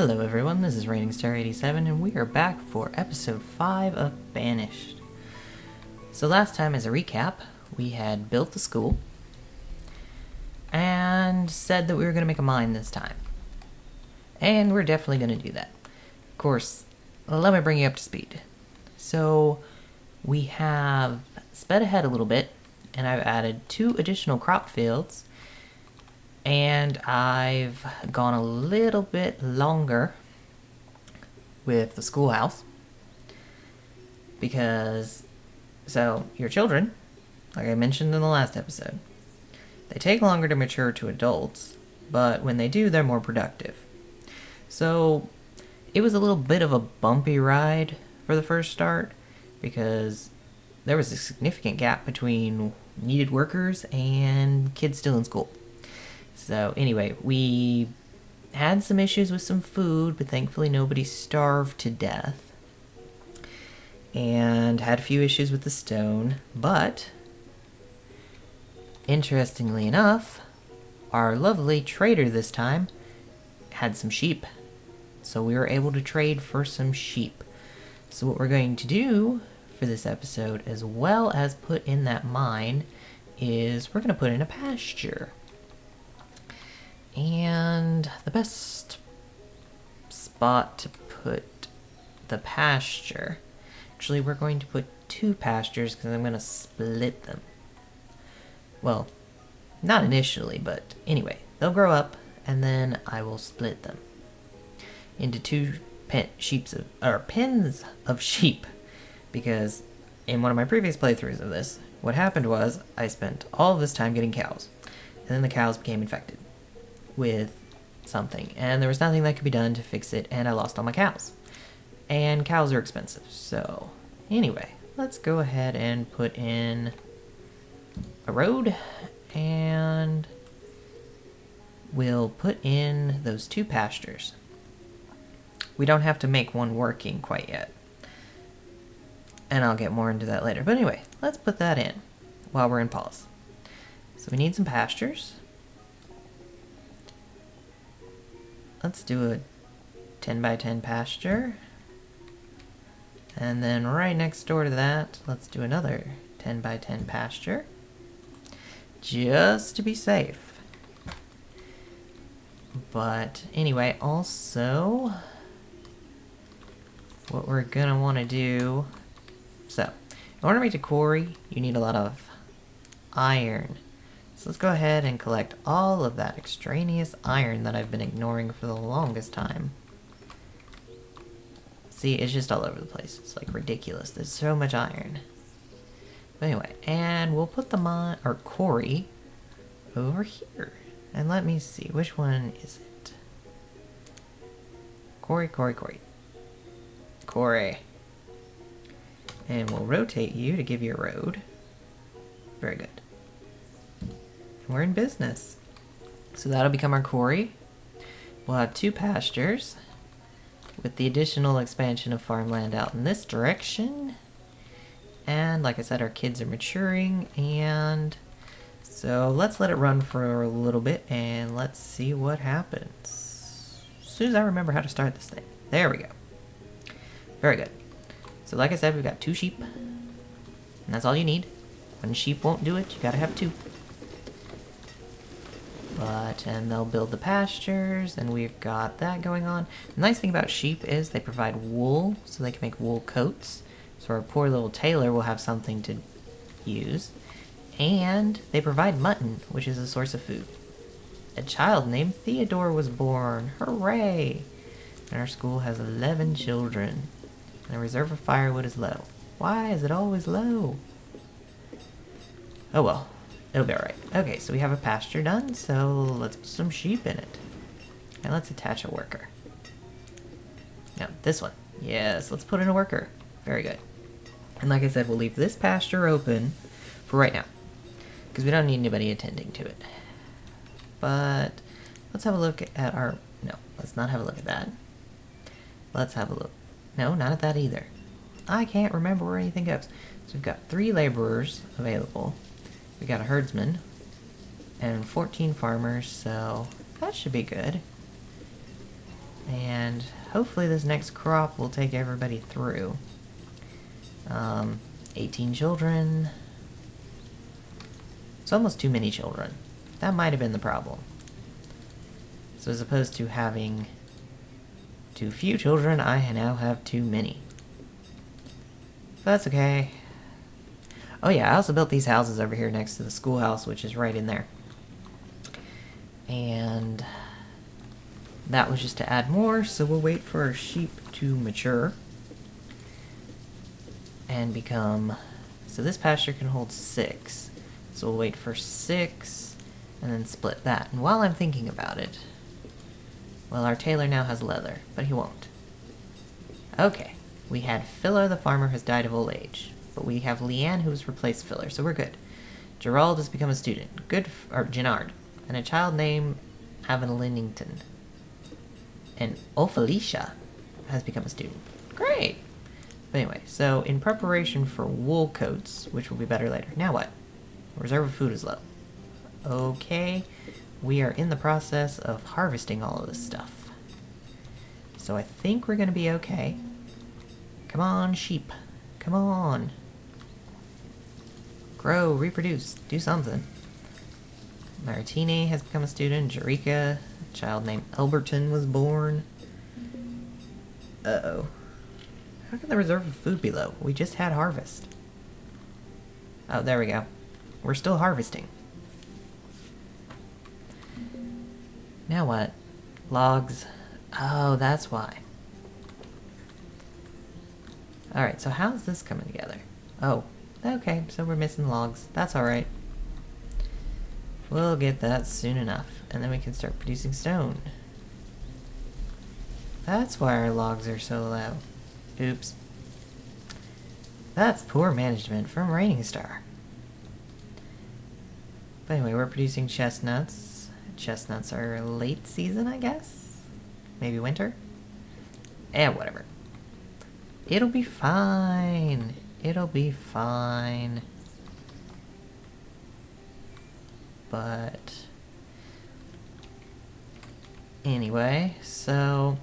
Hello everyone, this is RainingsTar87 and we are back for episode 5 of Banished. So last time, as a recap, we had built the school and said that we were going to make a mine this time. And we're definitely going to do that. Of course, let me bring you up to speed. So we have sped ahead a little bit and I've added 2 additional crop fields. And I've gone a little bit longer with the schoolhouse because, so your children, like I mentioned in the last episode, they take longer to mature to adults, but when they do, they're more productive. So it was a little bit of a bumpy ride for the first start because there was a significant gap between needed workers and kids still in school. So anyway, we had some issues with some food, but thankfully nobody starved to death. And had a few issues with the stone, but interestingly enough, our lovely trader this time had some sheep. So we were able to trade for some sheep. So what we're going to do for this episode, as well as put in that mine, is we're going to put in a pasture. And the best spot to put the pasture, actually we're going to put 2 pastures because I'm going to split them. Well, not initially, but anyway, they'll grow up and then I will split them into 2 pens of sheep, because in one of my previous playthroughs of this, what happened was I spent all of this time getting cows, and then the cows became infected with something, and there was nothing that could be done to fix it, and I lost all my cows. And cows are expensive, so anyway, let's go ahead and put in a road, and we'll put in those 2 pastures. We don't have to make one working quite yet, and I'll get more into that later, but anyway, let's put that in while we're in pause. So we need some pastures. Let's do a 10 by 10 pasture. And then right next door to that, let's do another 10 by 10 pasture. Just to be safe. But anyway, also, what we're gonna want to do, so in order to make a quarry, you need a lot of iron. So let's go ahead and collect all of that extraneous iron that I've been ignoring for the longest time. See, it's just all over the place. It's like ridiculous. There's so much iron. But anyway, and we'll put the quarry over here. And let me see, which one is it? Quarry. And we'll rotate you to give you a road. Very good. We're in business. So that'll become our quarry. We'll have 2 pastures with the additional expansion of farmland out in this direction. And like I said, our kids are maturing, and so let's let it run for a little bit and let's see what happens. As soon as I remember how to start this thing. There we go. Very good. So like I said, we've got 2 sheep, and that's all you need. One sheep won't do it, you gotta have 2. And they'll build the pastures, and we've got that going on. The nice thing about sheep is they provide wool, so they can make wool coats. So our poor little tailor will have something to use. And they provide mutton, which is a source of food. A child named Theodore was born. Hooray! And our school has 11 children. And the reserve of firewood is low. Why is it always low? Oh well. It'll be alright. Okay, so we have a pasture done, so let's put some sheep in it. And let's attach a worker. Now, this one. Yes, let's put in a worker. Very good. And like I said, we'll leave this pasture open for right now, because we don't need anybody attending to it. But let's have a look at our... No, let's not have a look at that. Let's have a look. No, not at that either. I can't remember where anything goes. So we've got 3 laborers available. We got a herdsman and 14 farmers, so that should be good. And hopefully this next crop will take everybody through. 18 children. It's almost too many children. That might have been the problem. So as opposed to having too few children, I now have too many. But that's okay. Oh yeah, I also built these houses over here next to the schoolhouse, which is right in there. And that was just to add more, so we'll wait for our sheep to mature. And become... So this pasture can hold 6. So we'll wait for 6, and then split that. And while I'm thinking about it... Well, our tailor now has leather, but he won't. Okay, we had Philo the farmer has died of old age. But we have Leanne who has replaced Filler, so we're good. Gerald has become a student. Or Gennard. And a child named Avenlington. And Ophelicia has become a student. Great! But anyway, so in preparation for wool coats, which will be better later. Now what? Reserve of food is low. Okay, we are in the process of harvesting all of this stuff. So I think we're going to be okay. Come on, sheep. Come on. Grow, reproduce, do something. Maritini has become a student. Jerica, a child named Elberton, was born. Uh-oh. How can the reserve of food be low? We just had harvest. Oh, there we go. We're still harvesting. Now what? Logs. Oh, that's why. Alright, so how's this coming together? Oh, okay, so we're missing logs. That's alright. We'll get that soon enough, and then we can start producing stone. That's why our logs are so low. Oops. That's poor management from Raining Star. But anyway, we're producing chestnuts. Chestnuts are late season, I guess? Maybe winter? Eh, whatever. It'll be fine. It'll be fine. But... Anyway, so...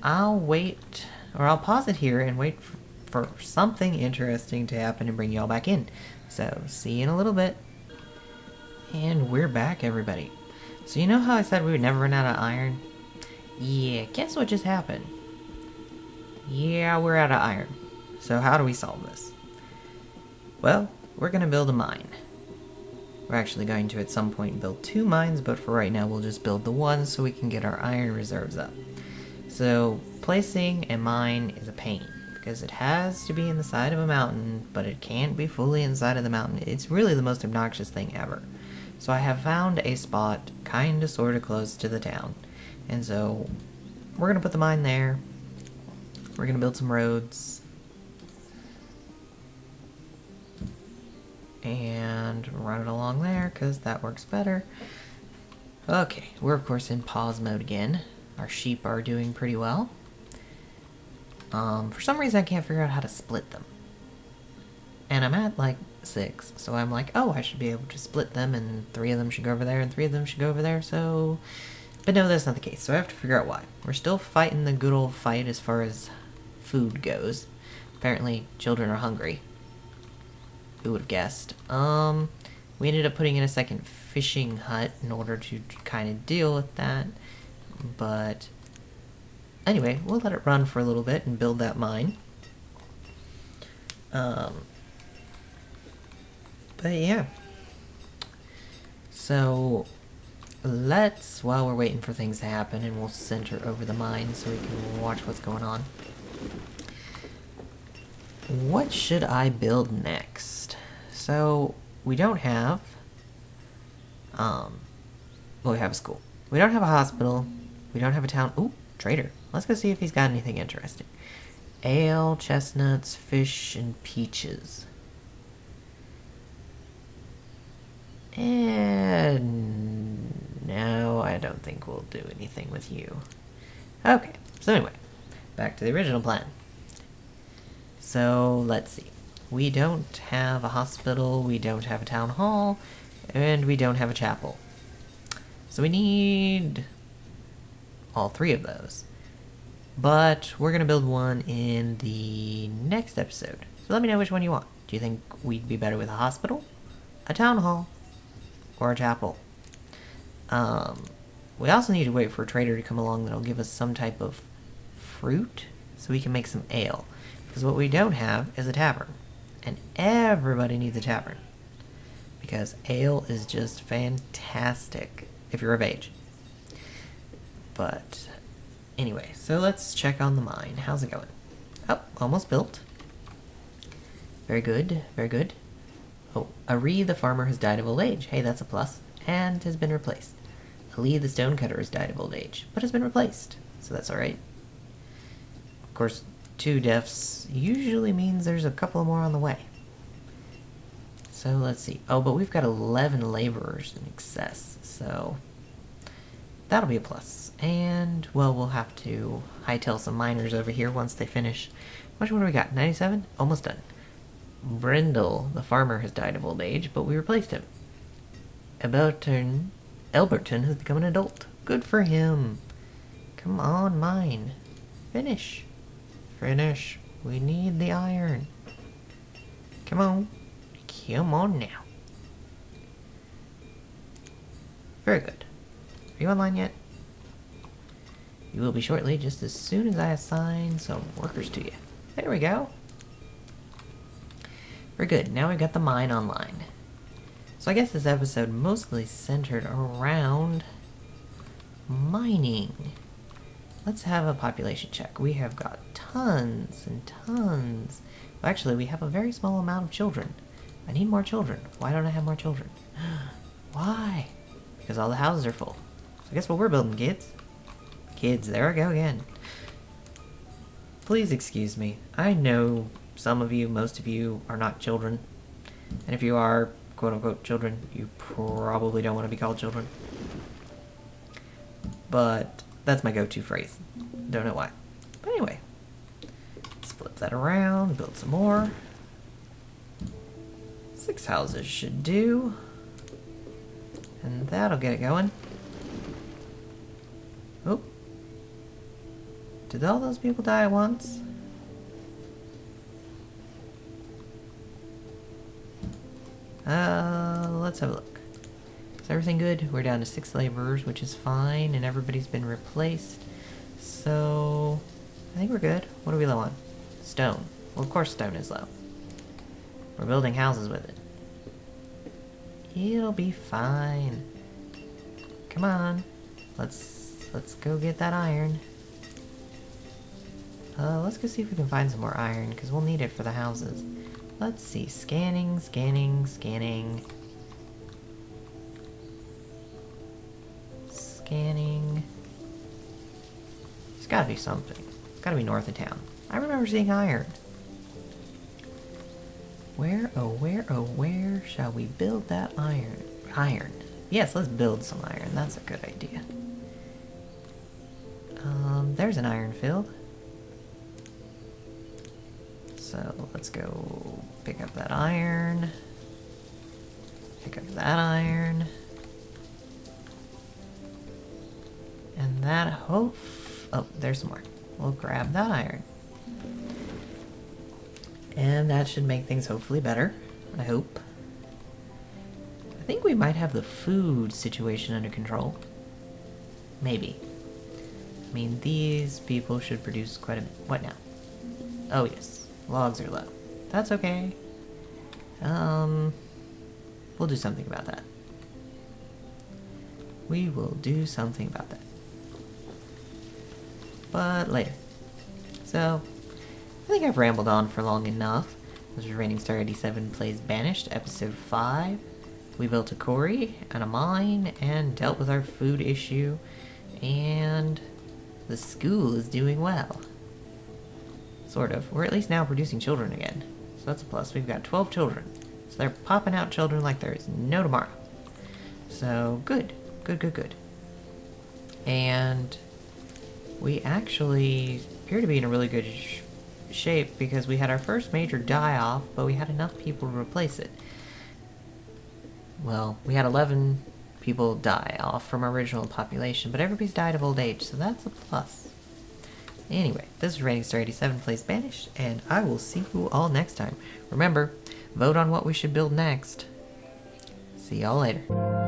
I'll wait, or I'll pause it here and wait for something interesting to happen and bring y'all back in. So, see you in a little bit. And we're back, everybody. So you know how I said we would never run out of iron? Yeah, guess what just happened? Yeah, we're out of iron. So how do we solve this? Well, we're going to build a mine. We're actually going to at some point build 2 mines, but for right now we'll just build the one so we can get our iron reserves up. So placing a mine is a pain, because it has to be in the side of a mountain, but it can't be fully inside of the mountain. It's really the most obnoxious thing ever. So I have found a spot kinda sorta close to the town. And so we're gonna put the mine there. We're gonna build some roads. And run it along there, because that works better. Okay, we're of course in pause mode again. Our sheep are doing pretty well. For some reason I can't figure out how to split them. And I'm at like 6, so I'm like, oh, I should be able to split them, and 3 of them should go over there, and 3 of them should go over there, so... But no, that's not the case, so I have to figure out why. We're still fighting the good old fight as far as food goes. Apparently, children are hungry. Who would have guessed? We ended up putting in a second fishing hut in order to kind of deal with that. But anyway, we'll let it run for a little bit and build that mine. But yeah. So let's, while we're waiting for things to happen, and we'll center over the mine so we can watch what's going on. What should I build next? So we don't have well, we have a school. We don't have a hospital. We don't have a town. Ooh, trader. Let's go see if he's got anything interesting. Ale, chestnuts, fish, and peaches. And no, I don't think we'll do anything with you. Okay, so anyway, back to the original plan. So, let's see. We don't have a hospital, we don't have a town hall, and we don't have a chapel. So we need all 3 of those. But we're going to build one in the next episode. So let me know which one you want. Do you think we'd be better with a hospital, a town hall, or a chapel? We also need to wait for a trader to come along that'll give us some type of fruit so we can make some ale. Because what we don't have is a tavern. And everybody needs a tavern. Because ale is just fantastic if you're of age. But anyway, so let's check on the mine. How's it going? Oh, almost built. Very good, very good. Oh, Ari the farmer has died of old age. Hey, that's a plus. And has been replaced. Ali the stonecutter has died of old age, but has been replaced. So that's alright. Of course, 2 deaths usually means there's a couple more on the way. So let's see. Oh, but we've got 11 laborers in excess, so that'll be a plus. And, well, we'll have to hightail some miners over here once they finish. What do we got? 97? Almost done. Brindle, the farmer, has died of old age, but we replaced him. Elberton has become an adult. Good for him. Come on, mine. Finish. Finish. We need the iron. Come on. Come on now. Very good. Are you online yet? You will be shortly, just as soon as I assign some workers to you. There we go. Very good. Now we've got the mine online. So I guess this episode mostly centered around mining. Let's have a population check. We have got tons and tons. Well, actually, we have a very small amount of children. I need more children. Why don't I have more children? Why? Because all the houses are full. So guess what we're building, kids? Kids, there I go again. Please excuse me. I know some of you, most of you, are not children. And if you are, quote-unquote, children, you probably don't want to be called children. But that's my go-to phrase. Don't know why. But anyway. Let's flip that around, build some more. 6 houses should do. And that'll get it going. Oh. Did all those people die at once? Let's have a look. Is everything good? We're down to 6 laborers, which is fine, and everybody's been replaced. So, I think we're good. What are we low on? Stone. Well, of course stone is low. We're building houses with it. It'll be fine. Come on. Let's go get that iron. Let's go see if we can find some more iron, because we'll need it for the houses. Let's see. Scanning, scanning, scanning. Scanning. There's gotta be something. It's gotta be north of town. I remember seeing iron. Where, oh where shall we build that iron? Iron. Yes, let's build some iron. That's a good idea. There's an iron field. So let's go pick up that iron. Pick up that iron. And that oh, there's some more. We'll grab that iron. And that should make things hopefully better, I hope. I think we might have the food situation under control. Maybe. I mean, these people should produce quite a bit. What now? Oh yes, logs are low. That's okay. We'll do something about that. We will do something about that. But later. So, I think I've rambled on for long enough. This was Reigning Star 87 Plays Banished, Episode 5. We built a quarry and a mine and dealt with our food issue. And the school is doing well. Sort of. We're at least now producing children again. So that's a plus. We've got 12 children. So they're popping out children like there is no tomorrow. So, good. Good, good, good. And we actually appear to be in a really good shape because we had our first major die-off, but we had enough people to replace it. Well, we had 11 people die off from our original population, but everybody's died of old age, so that's a plus. Anyway, this is Rating Star 87 plays Banished, and I will see you all next time. Remember, vote on what we should build next. See y'all later.